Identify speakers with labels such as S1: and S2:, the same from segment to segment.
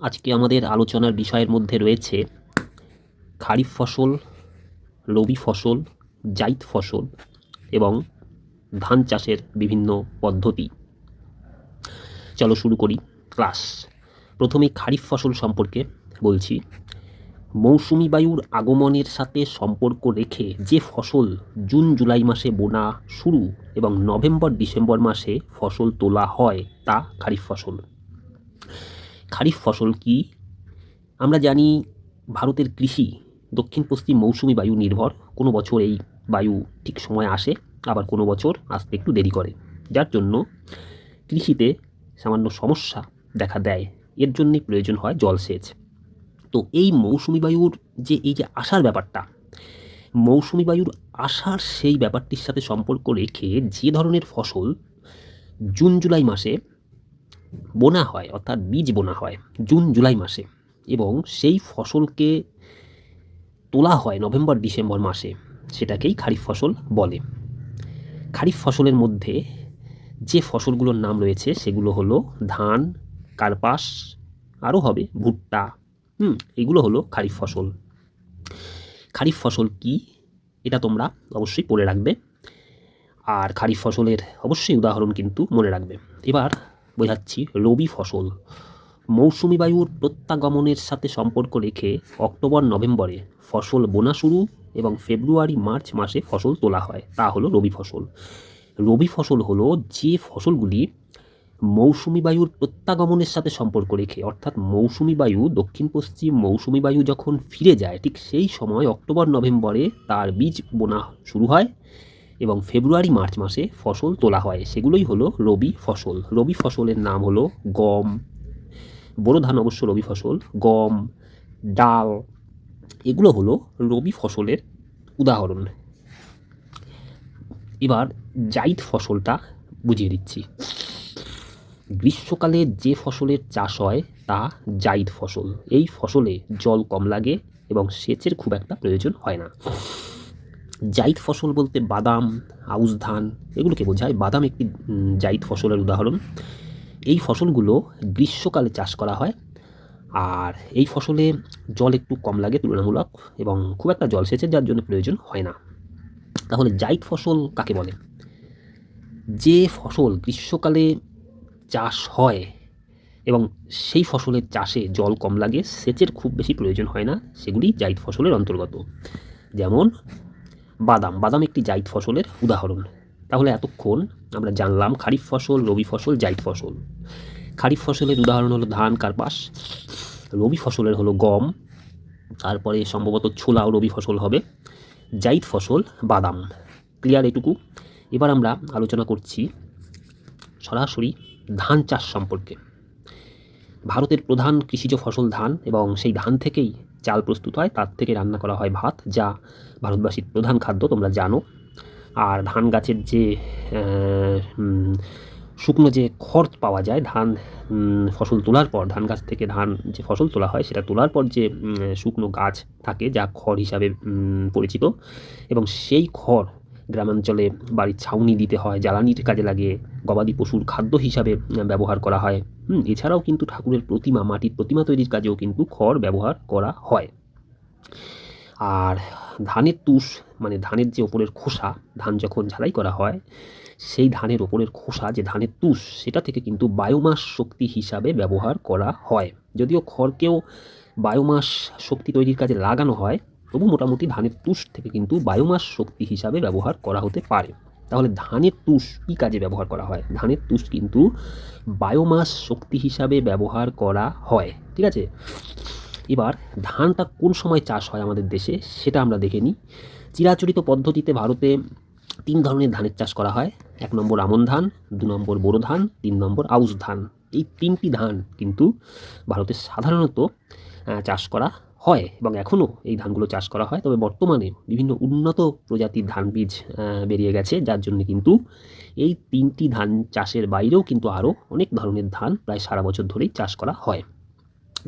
S1: আজকে আমাদের আলোচনার বিষয়ের মধ্যে রয়েছে খারিফ ফসল, রবি ফসল, জাইদ ফসল এবং ধান চাষের বিভিন্ন পদ্ধতি। চলো শুরু করি ক্লাস। প্রথমে খারিফ ফসল সম্পর্কে বলছি। মৌসুমি বায়ুর আগমনের সাথে সম্পর্ক রেখে যে ফসল জুন জুলাই মাসে বোনা শুরু এবং নভেম্বর ডিসেম্বর মাসে ফসল তোলা হয় তা খারিফ ফসল। খারিফ ফসল কি? আমরা জানি ভারতের কৃষি দক্ষিণ পশ্চিম মৌসুমি বায়ু নির্ভর। কোনো বছর এই বায়ু ঠিক সময়ে আসে, আবার কোনো বছর আসতে একটু দেরি করে, যার জন্য কৃষিতে সামান্য সমস্যা দেখা দেয়। এর জন্যই প্রয়োজন হয় জলসেচ। তো এই মৌসুমি বায়ুর যে আসার ব্যাপারটা, মৌসুমি বায়ুর আসার সেই ব্যাপারটির সাথে সম্পর্ক রেখে যে ধরনের ফসল জুন জুলাই মাসে বোনা হয়, অর্থাৎ বীজ বোনা হয় জুন জুলাই মাসে, এবং সেই ফসলকে তোলা হয় নভেম্বর ডিসেম্বর মাসে, সেটাকেই খারিফ ফসল বলে। খারিফ ফসলের মধ্যে যে ফসলগুলোর নাম রয়েছে সেগুলো হলো ধান, কার্পাস, আরও হবে ভুট্টা। এগুলো হলো খারিফ ফসল। খারিফ ফসল কি এটা তোমরা অবশ্যই পড়ে রাখবে, আর খারিফ ফসলের অবশ্যই উদাহরণ কিন্তু মনে রাখবে। এবার বোঝাচ্ছি রবি ফসল। মৌসুমি বায়ুর প্রত্যাগমনের সাথে সম্পর্ক রেখে অক্টোবর নভেম্বরে ফসল বোনা শুরু এবং ফেব্রুয়ারি মার্চ মাসে ফসল তোলা হয়, তা হলো রবি ফসল। রবি ফসল হলো যে ফসলগুলি মৌসুমি বায়ুর প্রত্যাগমনের সাথে সম্পর্ক রেখে, অর্থাৎ মৌসুমি বায়ু দক্ষিণ পশ্চিম মৌসুমি বায়ু যখন ফিরে যায় ঠিক সেই সময় অক্টোবর নভেম্বরে তার বীজ বোনা শুরু হয় এবং ফেব্রুয়ারি মার্চ মাসে ফসল তোলা হয়, সেগুলোই হলো রবি ফসল। রবি ফসলের নাম হলো গম, বোরো ধান অবশ্য রবি ফসল, গম, ডাল, এগুলো হলো রবি ফসলের উদাহরণ। এবার জাইদ ফসলটা বুঝিয়ে দিচ্ছি। গ্রীষ্মকালে যে ফসলের চাষ হয় তা জাইদ ফসল। এই ফসলে জল কম লাগে এবং সেচের খুব একটা প্রয়োজন হয় না। জাইদ ফসল বলতে বাদাম, আউশ ধান এগুলোকে বোঝায়। বাদাম একটি জাইদ ফসলের উদাহরণ। এই ফসলগুলো গ্রীষ্মকালে চাষ করা হয়, আর এই ফসলে জল একটু কম লাগে তুলনামূলক, এবং খুব একটা জলসেচের যার জন্য প্রয়োজন হয় না। তাহলে জাইদ ফসল কাকে বলে? যে ফসল গ্রীষ্মকালে চাষ হয় এবং সেই ফসলের চাষে জল কম লাগে, সেচের খুব বেশি প্রয়োজন হয় না, সেগুলি জাইদ ফসলের অন্তর্গত। যেমন বাদাম, বাদাম একটি জাইদ ফসলের উদাহরণ। তাহলে এতক্ষণ আমরা জানলাম খারিফ ফসল, রবি ফসল, জাইদ ফসল। খারিফ ফসলের উদাহরণ হলো ধান, কার্পাস। রবি ফসলের হলো গম, তারপরে সম্ভবত ছোলা ও রবি ফসল হবে। জাইদ ফসল বাদাম। ক্লিয়ার এটুকু? এবার আমরা আলোচনা করছি সরাসরি ধান চাষ সম্পর্কে। ভারতের প্রধান কৃষিজ ফসল ধান, এবং সেই ধান থেকেই চাল প্রস্তুত হয়, তার থেকে রান্না করা হয় ভাত, যা ভারতবাসীর প্রধান খাদ্য, তোমরা জানো। আর ধান গাছের যে শুকনো যে খড় পাওয়া যায় ধান ফসল তোলার পর, ধান গাছ থেকে ধান যে ফসল তোলা হয় সেটা তোলার পর যে শুকনো গাছ থাকে যা খড় হিসাবে পরিচিত, এবং সেই খড় গ্রামাঞ্চলে বাড়ির ছাউনি দিতে হয়, জ্বালানির কাজে লাগে, গবাদি পশুর খাদ্য হিসাবে ব্যবহার করা হয়। এছাড়াও কিন্তু ঠাকুরের প্রতিমা, মাটির প্রতিমা তৈরির কাজেও কিন্তু খড় ব্যবহার করা হয়। আর ধানের তুষ, মানে ধানের যে ওপরের খোসা, ধান যখন ঝালাই করা হয় সেই ধানের ওপরের খোসা যে ধানের তুষ, সেটা থেকে কিন্তু বায়োমাস শক্তি হিসাবে ব্যবহার করা হয়। যদিও খড়কেও বায়োমাস শক্তি তৈরির কাজে লাগানো হয়, তবু মোটামুটি ধানের তুষ থেকে কিন্তু বায়োমাস শক্তি হিসাবে ব্যবহার করা হতে পারে। তাহলে ধানের তুষ কী কাজে ব্যবহার করা হয়? ধানের তুষ কিন্তু বায়োমাস শক্তি হিসাবে ব্যবহার করা হয়। ঠিক আছে? এবার ধানটা কোন সময় চাষ হয় আমাদের দেশে সেটা আমরা দেখে নিই। চিরাচরিত পদ্ধতিতে ভারতে 3 ধরনের ধানের চাষ করা হয়। 1 নম্বর আমন ধান, 2 নম্বর বোরো ধান, 3 নম্বর আউশ ধান। এই 3টি ধান কিন্তু ভারতে সাধারণত চাষ করা হয়, এবং এখনও এই ধানগুলো চাষ করা হয়। তবে বর্তমানে বিভিন্ন উন্নত প্রজাতির ধান বীজ বেরিয়ে গেছে, যার জন্য কিন্তু এই 3টি ধান চাষের বাইরেও কিন্তু আরও অনেক ধরনের ধান প্রায় সারা বছর ধরেই চাষ করা হয়।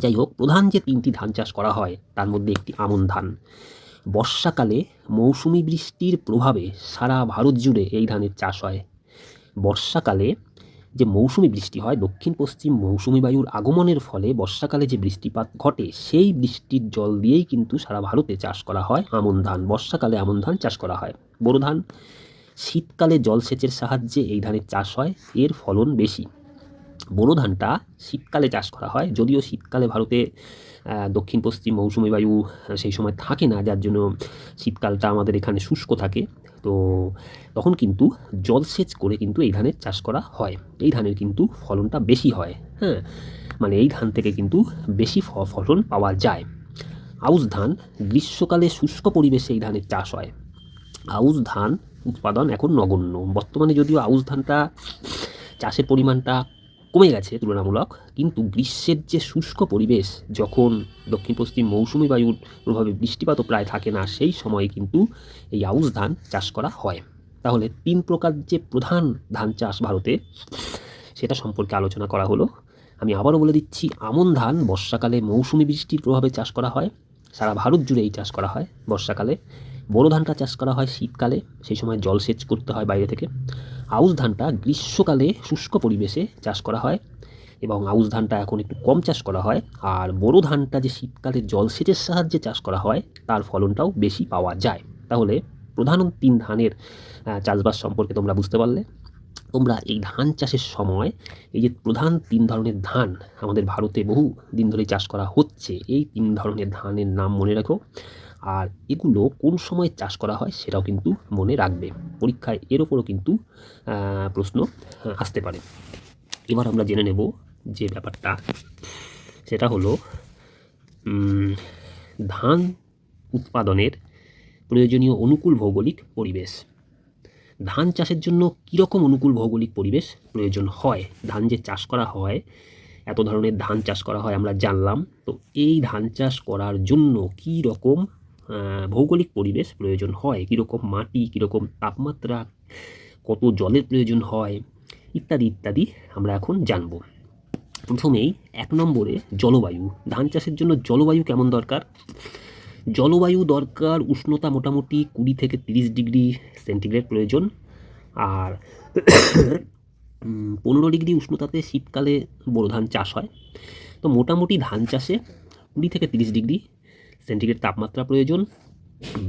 S1: যাই হোক, প্রধান যে 3টি ধান চাষ করা হয় তার মধ্যে একটি আমন ধান। বর্ষাকালে মৌসুমি বৃষ্টির প্রভাবে সারা ভারত জুড়ে এই ধানের চাষ হয়। বর্ষাকালে যে মৌসুমি বৃষ্টি হয়, দক্ষিণ পশ্চিম মৌসুমি বায়ুর আগমনের ফলে বর্ষাকালে যে বৃষ্টিপাত ঘটে সেই বৃষ্টির জল দিয়েই কিন্তু সারা ভারতে চাষ করা হয় আমন ধান। বর্ষাকালে আমন ধান চাষ করা হয়। বোরো ধান শীতকালে জলসেচের সাহায্যে এই ধানের চাষ হয়, এর ফলন বেশি। বোরো ধানটা শীতকালে চাষ করা হয়, যদিও শীতকালে ভারতে দক্ষিণ পশ্চিম মৌসুমি বায়ু সেই সময় থাকে না, যার জন্য শীতকালটা আমাদের এখানে শুষ্ক থাকে। তো তখন কিন্তু জলসেচ করে কিন্তু এই ধানের চাষ করা হয়। এই ধানের কিন্তু ফলনটা বেশি হয়, হ্যাঁ, মানে এই ধান থেকে কিন্তু বেশি ফলন পাওয়া যায়। আউশ ধান গ্রীষ্মকালে শুষ্ক পরিবেশে এই ধানের চাষ হয়। আউশ ধান উৎপাদন এখন নগণ্য। বর্তমানে যদিও আউশ ধানটা চাষের পরিমাণটা কমে গেছে তুলনামূলক, কিন্তু গ্রীষ্মের যে শুষ্ক পরিবেশ, যখন দক্ষিণ পশ্চিম মৌসুমি বায়ুর প্রভাবে বৃষ্টিপাতও প্রায় থাকে না, সেই সময়ে কিন্তু এই আউশ ধান চাষ করা হয়। তাহলে 3 প্রকার যে প্রধান ধান চাষ ভারতে, সেটা সম্পর্কে আলোচনা করা হলো। আমি আবারও বলে দিচ্ছি, আমন ধান বর্ষাকালে মৌসুমি বৃষ্টির প্রভাবে চাষ করা হয়, সারা ভারত জুড়ে এই চাষ করা হয় বর্ষাকালে। বোরো ধানটা চাষ করা হয় শীতকালে, সেই সময় জলসেচ করতে হয় বাইরে থেকে। আউশ ধানটা গ্রীষ্মকালে শুষ্ক পরিবেশে চাষ করা হয়, এবং আউশ ধানটা এখন একটু কম চাষ করা হয়। আর বোরো ধানটা যে শীতকালে জলসেচের সাহায্যে চাষ করা হয়, তার ফলনটাও বেশি পাওয়া যায়। তাহলে প্রধান 3 ধানের চাষবাস সম্পর্কে তোমরা বুঝতে পারলে। তোমরা এই ধান চাষের সময় এই যে প্রধান 3 ধরনের ধান আমাদের ভারতে বহু দিন ধরে চাষ করা হচ্ছে, এই 3 ধরনের ধানের নাম মনে রাখো, আর এগুলো কোন সময় চাষ করা হয় সেটাও কিন্তু মনে রাখবে। পরীক্ষায় এর ওপরও কিন্তু প্রশ্ন আসতে পারে। এবার আমরা জেনে নেব যে ব্যাপারটা, সেটা হলো ধান উৎপাদনের প্রয়োজনীয় অনুকূল ভৌগোলিক পরিবেশ। ধান চাষের জন্য কীরকম অনুকূল ভৌগোলিক পরিবেশ প্রয়োজন হয়? ধান যে চাষ করা হয়, এত ধরনের ধান চাষ করা হয় আমরা জানলাম, তো এই ধান চাষ করার জন্য কী রকম ভৌগোলিক পরিবেশ প্রয়োজন হয়, কীরকম মাটি, কীরকম তাপমাত্রা, কত জলের প্রয়োজন হয়, ইত্যাদি ইত্যাদি আমরা এখন জানব। প্রথমেই 1 নম্বরে জলবায়ু। ধান চাষের জন্য জলবায়ু কেমন দরকার? জলবায়ু দরকার, উষ্ণতা মোটামুটি 20 থেকে 30 ডিগ্রি সেন্টিগ্রেড প্রয়োজন। আর 15 ডিগ্রি উষ্ণতাতে শীতকালে বোরো ধান চাষ হয়। তো মোটামুটি ধান চাষে 20 থেকে 30 ডিগ্রি সেন্টিগ্রেড তাপমাত্রা প্রয়োজন।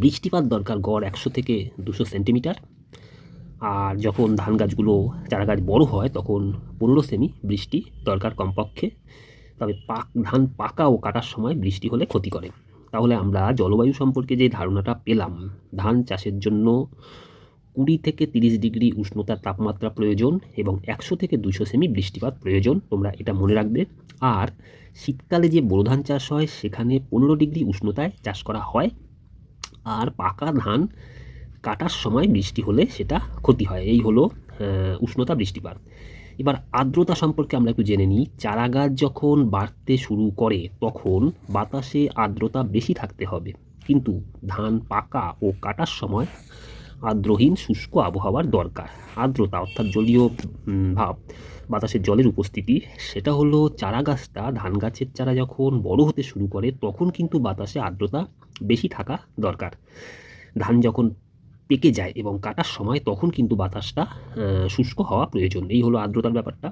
S1: বৃষ্টিপাত দরকার গড় 100 থেকে 200 সেন্টিমিটার। আর যখন ধান গাছগুলো চারা গাছ বড় হয়, তখন 15 সেমি বৃষ্টি দরকার কমপক্ষে। তবে ধান পাকা ও কাটার সময় বৃষ্টি হলে ক্ষতি করে। তাহলে আমরা জলবায়ু সম্পর্কে যে ধারণাটা পেলাম, ধান চাষের জন্য 20 থেকে 30 ডিগ্রি উষ্ণতার তাপমাত্রা প্রয়োজন এবং 100 থেকে 200 সেমি বৃষ্টিপাত প্রয়োজন, তোমরা এটা মনে রাখবে। আর শীতকালে যে বোরো ধান চাষ হয়, সেখানে 15 ডিগ্রি উষ্ণতায় চাষ করা হয়। আর পাকা ধান কাটার সময় বৃষ্টি হলে সেটা ক্ষতি হয়। এই হলো উষ্ণতা, বৃষ্টিপাত। এবার আর্দ্রতা সম্পর্কে আমরা একটু জেনে নিই। চারা গাছ যখন বাড়তে শুরু করে, তখন বাতাসে আর্দ্রতা বেশি থাকতে হবে, কিন্তু ধান পাকা ও কাটার সময় আর্দ্রহীন শুষ্ক আবহাওয়ার দরকার। আর্দ্রতা অর্থাৎ জলীয় ভাব, বাতাসের জলের উপস্থিতি, সেটা হলো চারা গাছটা, ধান গাছের চারা যখন বড় হতে শুরু করে, তখন কিন্তু বাতাসে আর্দ্রতা বেশি থাকা দরকার। ধান যখন পেকে যায় এবং কাটার সময়, তখন কিন্তু বাতাসটা শুষ্ক হওয়া প্রয়োজন। এই হলো আর্দ্রতার ব্যাপারটা।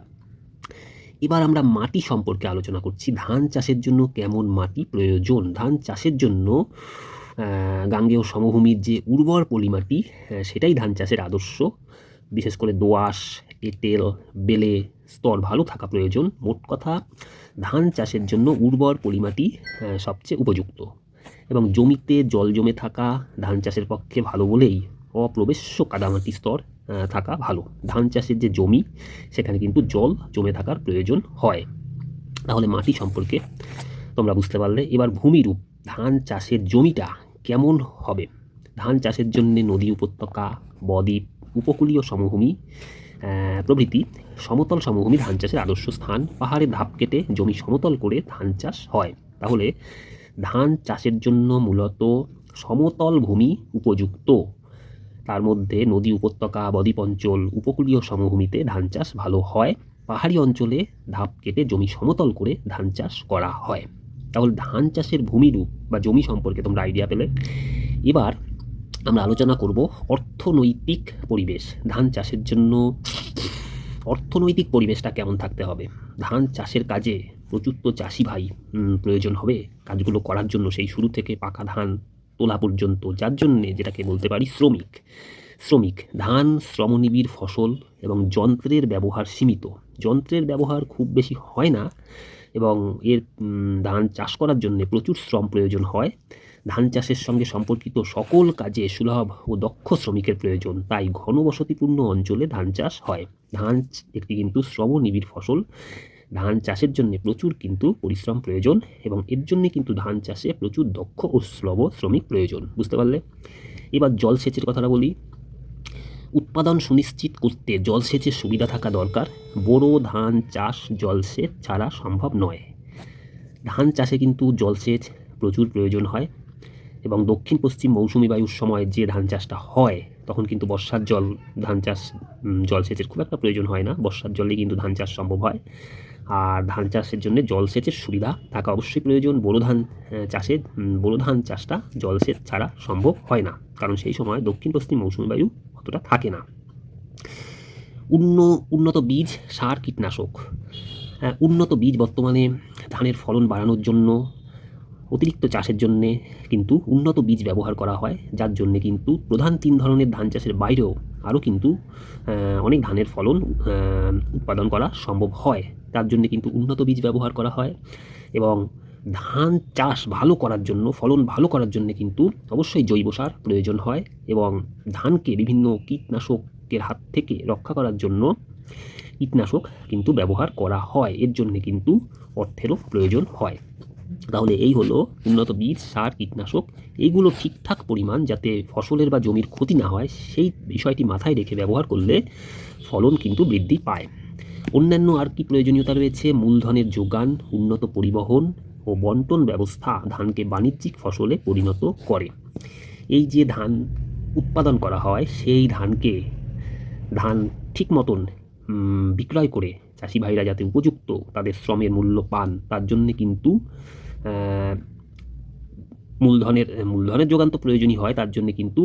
S1: এবার আমরা মাটি সম্পর্কে আলোচনা করছি। ধান চাষের জন্য কেমন মাটি প্রয়োজন? ধান চাষের জন্য গাঙ্গেয় সমভূমির যে উর্বর পলিমাটি, সেটাই ধান চাষের আদর্শ। বিশেষ করে দোআঁশ, এঁটেল, বেলে স্তর ভালো থাকা প্রয়োজন। মোট কথা, ধান চাষের জন্য উর্বর পলিমাটি সবচেয়ে উপযুক্ত। এবং জমিতে জল জমে থাকা ধান চাষের পক্ষে ভালো বলেই অপ্রবেশ্য কাদামাটি স্তর থাকা ভালো। ধান চাষের যে জমি, সেখানে কিন্তু জল জমে থাকার প্রয়োজন হয়। তাহলে মাটি সম্পর্কে তোমরা বুঝতে পারলে। এবার ভূমিরূপ, ধান চাষের জমিটা কেমন হবে? ধান চাষের জন্য নদী, উপত্যকা, বদ্বীপ, উপকূলীয় সমভূমি প্রভৃতি সমতল সমভূমি ধান চাষের আদর্শ স্থান। পাহাড়ে ধাপ কেটে জমি সমতল করে ধান চাষ হয়। তাহলে ধান চাষের জন্য মূলত সমতল ভূমি উপযুক্ত। তার মধ্যে নদী, উপত্যকা, বদ্বীপ অঞ্চল, উপকূলীয় সমভূমিতে ধান চাষ ভালো হয়। পাহাড়ি অঞ্চলে ধাপ কেটে জমি সমতল করে ধান চাষ করা হয়। তাহলে ধান চাষের ভূমিরূপ বা জমি সম্পর্কে তোমরা আইডিয়া পেলে। এবার আমরা আলোচনা করব অর্থনৈতিক পরিবেশ। ধান চাষের জন্য অর্থনৈতিক পরিবেশটা কেমন থাকতে হবে? ধান চাষের কাজে প্রচুর তো চাষি ভাই প্রয়োজন হবে কাজগুলো করার জন্য, সেই শুরু থেকে পাকা ধান তোলা পর্যন্ত, যার জন্যে যেটাকে বলতে পারি শ্রমিক। ধান শ্রমনিবিড় ফসল এবং যন্ত্রের ব্যবহার সীমিত। যন্ত্রের ব্যবহার খুব বেশি হয় না এবং এর ধান চাষ করার জন্যে প্রচুর শ্রম প্রয়োজন হয়। ধান চাষের সঙ্গে সম্পর্কিত সকল কাজে সুলভ ও দক্ষ শ্রমিকের প্রয়োজন, তাই ঘনবসতিপূর্ণ অঞ্চলে ধান চাষ হয়। ধান একটি কিন্তু শ্রমনিবিড় ফসল। ধান চাষের জন্য প্রচুর কিন্তু পরিশ্রম প্রয়োজন এবং এর জন্য কিন্তু ধান চাষে প্রচুর দক্ষ ও শ্রমিক প্রয়োজন। বুঝতে পারলে? এবার জলসেচের কথাটা বলি। উৎপাদন সুনিশ্চিত করতে জলসেচের সুবিধা থাকা দরকার। বোরো ধান চাষ জলসেচ ছাড়া সম্ভব নয়। ধান চাষে কিন্তু জলসেচ প্রচুর প্রয়োজন হয় এবং দক্ষিণ পশ্চিম মৌসুমি বায়ুর সময় যে ধান চাষটা হয় তখন কিন্তু বর্ষার জল ধান চাষ জলসেচের খুব একটা প্রয়োজন হয় না, বর্ষার জলে কিন্তু ধান চাষ সম্ভব হয়। আর ধান চাষের জন্য জলসেচের সুবিধা থাকা অবশ্যই প্রয়োজন। বোরো ধান চাষটা জলসেচ ছাড়া সম্ভব হয় না, কারণ সেই সময় দক্ষিণ পশ্চিম মৌসুমি বায়ু অতটা থাকে না। উন্নত বীজ, সার, কীটনাশক। উন্নত বীজ বর্তমানে ধানের ফলন বাড়ানোর জন্য, অতিরিক্ত চাষের জন্যে কিন্তু উন্নত বীজ ব্যবহার করা হয়, যার জন্যে কিন্তু প্রধান 3 ধরনের ধান চাষের বাইরেও আরও কিন্তু অনেক ধানের ফলন উৎপাদন করা সম্ভব হয়। তার জন্যে কিন্তু উন্নত বীজ ব্যবহার করা হয় এবং ধান চাষ ভালো করার জন্য, ফলন ভালো করার জন্যে কিন্তু অবশ্যই জৈব সার প্রয়োজন হয় এবং ধানকে বিভিন্ন কীটনাশকের হাত থেকে রক্ষা করার জন্য কীটনাশক কিন্তু ব্যবহার করা হয়। এর জন্যে কিন্তু অর্থেরও প্রয়োজন হয়। তাহলে এই হলো উন্নত বীজ, সার, কীটনাশক, এইগুলো ঠিকঠাক পরিমাণ যাতে ফসলের বা জমির ক্ষতি না হয় সেই বিষয়টি মাথায় রেখে ব্যবহার করলে ফলন কিন্তু বৃদ্ধি পায়। অন্যান্য আর কি প্রয়োজনীয়তা রয়েছে? মূলধনের যোগান, উন্নত পরিবহন ও বন্টন ব্যবস্থা ধানকে বাণিজ্যিক ফসলে পরিণত করে। এই যে ধান উৎপাদন করা হয় সেই ধান ঠিক মতন বিক্রয় করে চাষি ভাইরা যাতে উপযুক্ত তাদের শ্রমের মূল্য পান, তার জন্যে কিন্তু মূলধনের যোগান তো প্রয়োজনই হয়, তার জন্যে কিন্তু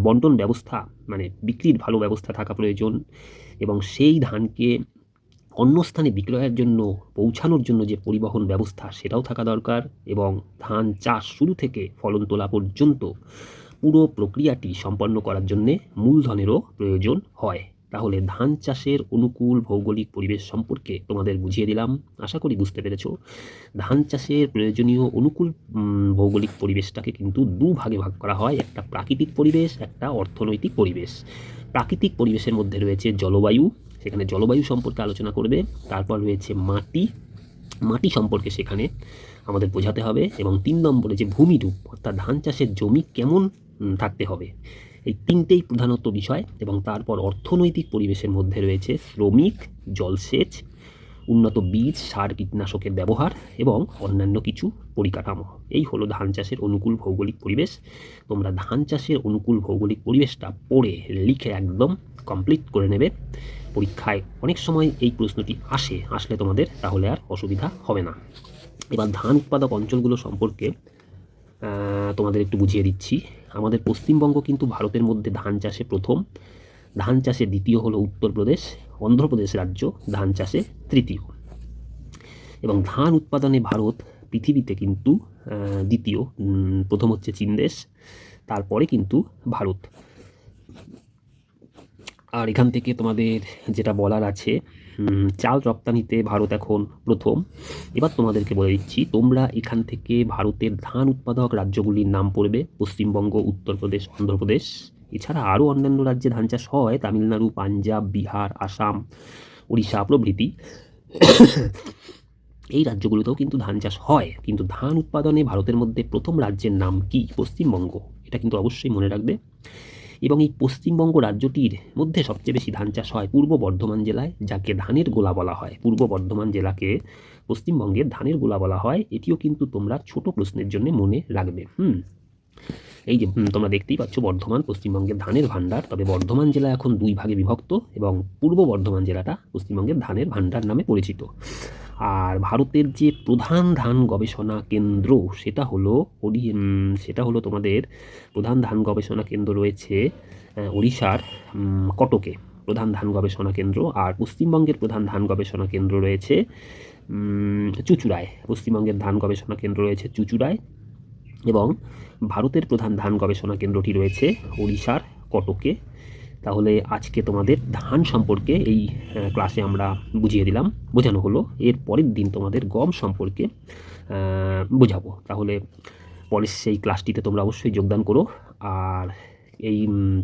S1: বন্টন ব্যবস্থা মানে বিক্রির ভালো ব্যবস্থা থাকা প্রয়োজন এবং সেই ধানকে অন্য স্থানে বিক্রয়ের জন্য পৌঁছানোর জন্য যে পরিবহন ব্যবস্থা সেটাও থাকা দরকার এবং ধান চাষ শুরু থেকে ফলন তোলা পর্যন্ত পুরো প্রক্রিয়াটি সম্পন্ন করার জন্যে মূলধনেরও প্রয়োজন হয়। তাহলে ধান চাষের অনুকূল ভৌগোলিক পরিবেশ সম্পর্কে তোমাদের বুঝিয়ে দিলাম, আশা করি বুঝতে পেরেছো। ধান চাষের প্রয়োজনীয় অনুকূল ভৌগোলিক পরিবেশটাকে কিন্তু দুভাগে ভাগ করা হয়, একটা প্রাকৃতিক পরিবেশ, একটা অর্থনৈতিক পরিবেশ। প্রাকৃতিক পরিবেশের মধ্যে রয়েছে জলবায়ু, সেখানে জলবায়ু সম্পর্কে আলোচনা করবে। তারপর রয়েছে মাটি সম্পর্কে সেখানে আমাদের বোঝাতে হবে এবং 3 নম্বরে যে ভূমিরূপ, অর্থাৎ ধান চাষের জমি কেমন থাকতে হবে, এই 3টেই প্রধানত বিষয়। এবং তারপর অর্থনৈতিক পরিবেশের মধ্যে রয়েছে শ্রমিক, জলসেচ, উন্নত বীজ, সার, কীটনাশকের ব্যবহার এবং অন্যান্য কিছু পরিকাঠামো। এই হলো ধান চাষের অনুকূল ভৌগোলিক পরিবেশ। তোমরা ধান চাষের অনুকূল ভৌগোলিক পরিবেশটা পড়ে লিখে একদম কমপ্লিট করে নেবে। পরীক্ষায় অনেক সময় এই প্রশ্নটি আসলে তোমাদের তাহলে আর অসুবিধা হবে না। এবার ধান উৎপাদক অঞ্চলগুলো সম্পর্কে তোমাদের একটু বুঝিয়ে দিচ্ছি। আমাদের পশ্চিমবঙ্গ কিন্তু ভারতের মধ্যে ধান চাষে প্রথম, ধান চাষে দ্বিতীয় হলো উত্তরপ্রদেশ, অন্ধ্রপ্রদেশ রাজ্য ধান চাষে তৃতীয় এবং ধান উৎপাদনে ভারত পৃথিবীতে কিন্তু দ্বিতীয়। প্রথম হচ্ছে চীন দেশ, তারপরে কিন্তু ভারত। আর এখান থেকে তোমাদের যেটা বলার আছে, চাল রপ্তানিতে ভারত এখন প্রথম। এবার তোমাদেরকে বলে দিচ্ছি, তোমরা এখান থেকে ভারতের ধান উৎপাদক রাজ্যগুলির নাম পড়বে: পশ্চিমবঙ্গ, উত্তরপ্রদেশ, অন্ধ্রপ্রদেশ। এছাড়া আরও অন্যান্য রাজ্যে ধান চাষ হয়, তামিলনাড়ু, পাঞ্জাব, বিহার, আসাম, উড়িষ্যা প্রভৃতি। এই রাজ্যগুলোতেও কিন্তু ধান চাষ হয়, কিন্তু ধান উৎপাদনে ভারতের মধ্যে প্রথম রাজ্যের নাম কি? পশ্চিমবঙ্গ। এটা কিন্তু অবশ্যই মনে রাখবে। এবং এই পশ্চিমবঙ্গ রাজ্যটির মধ্যে সবচেয়ে বেশি ধান চাষ হয় পূর্ব বর্ধমান জেলায়, যাকে ধানের গোলা বলা হয়। পূর্ব বর্ধমান জেলাকে পশ্চিমবঙ্গের ধানের গোলা বলা হয়। এটিও কিন্তু তোমরা ছোট প্রশ্নের জন্য মনে রাখবে। এই যে তোমরা দেখতেই পাচ্ছ বর্ধমান পশ্চিমবঙ্গের ধানের ভাণ্ডার, তবে বর্ধমান জেলা এখন 2 ভাগে বিভক্ত এবং পূর্ব বর্ধমান জেলাটা পশ্চিমবঙ্গের ধানের ভাণ্ডার নামে পরিচিত। আর ভারতের যে প্রধান ধান গবেষণা কেন্দ্র সেটা হলো তোমাদের প্রধান ধান গবেষণা কেন্দ্র রয়েছে ওড়িশার কটকে। প্রধান ধান গবেষণা কেন্দ্র, আর পশ্চিমবঙ্গের প্রধান ধান গবেষণা কেন্দ্র রয়েছে চুঁচুড়ায়। পশ্চিমবঙ্গের ধান গবেষণা কেন্দ্র রয়েছে চুঁচুড়ায়, এবং ভারতের প্রধান ধান গবেষণা কেন্দ্রটি রয়েছে ওড়িশার কটকে। তাহলে আজকে তোমাদের ধান সম্পর্কে এই ক্লাসে আমরা বোঝানো হলো। এর পরের দিন তোমাদের গম সম্পর্কে বোঝাবো। তাহলে পরের সেই ক্লাসটিতে তোমরা অবশ্যই যোগদান করো। আর এই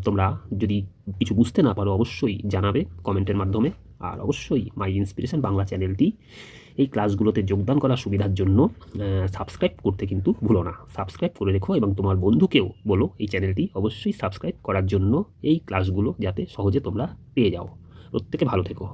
S1: তোমরা যদি কিছু বুঝতে না পারো অবশ্যই জানাবে কমেন্টের মাধ্যমে। আর অবশ্যই মাই ইন্সপিরেশন বাংলা চ্যানেলটি এই ক্লাসগুলোতে যোগদান করার সুবিধার জন্য সাবস্ক্রাইব করতে কিন্তু ভুলো না। সাবস্ক্রাইব করে রেখো এবং তোমার বন্ধুকেও বলো এই চ্যানেলটি অবশ্যই সাবস্ক্রাইব করার জন্য, এই ক্লাসগুলো যাতে সহজে তোমরা পেয়ে যাও। প্রত্যেকে ভালো থেকো।